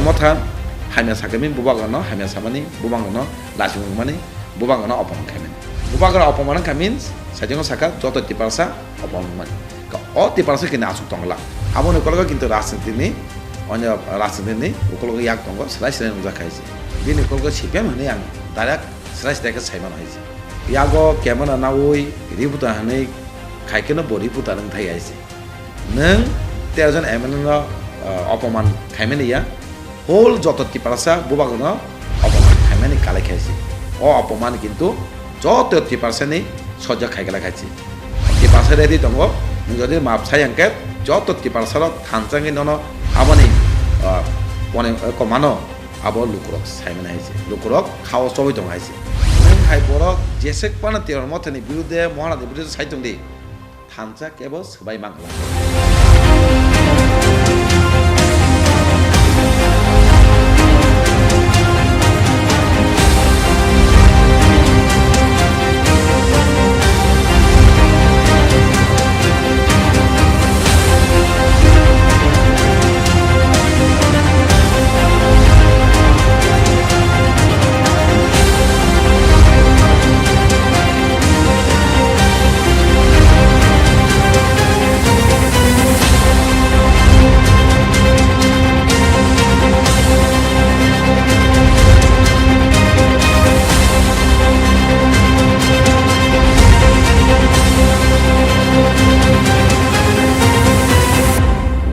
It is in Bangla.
মথা হাইমা সাকামিন বুবাগানো হাইমা সামানি বুবাগানো লাসিমুমানি বুবাগানো অপমান খাইমেন বুবাগানো অপমান খাইমিন সাইজং সাকা যত টিপারসা অপমান অ টিপারসা কিনে আসুক তংলা আবন কলগা কিন্তু রাজনীতিনি অন্য রাজনীতিনি ukologo yak tongo slai slai nuja khaisi bini ukologo sipem hani ang darak slai slai ka saiman haisi yago kemana naui ributa hani khaikeno bori puta nang thai aisi nang 13 জন এমএলএ অপমান খাইমেন ইয়া হোল যত টিপারসা বুবাগনো অপমান খাইমেন কালে খাইছি ও অপমান কিন্তু যত টিপারসানি সহ্য খাইগলা খাইছি টিপারসা রেডি দঙ্গ যদি মাপসাই আঙ্কে যত টিপারসার থানচাঙ্গি নন আবনি পনে কমানো আবো লুকুরক সাইমেন হাইছে লুকুরক খাও সবই দং হাইছে নং হাই বরক জেসেক পানা তেরর মথনি বিরুদ্ধে মহারাজের বিরুদ্ধে সাইতং দি থানচা কেবল সবাই মাংলা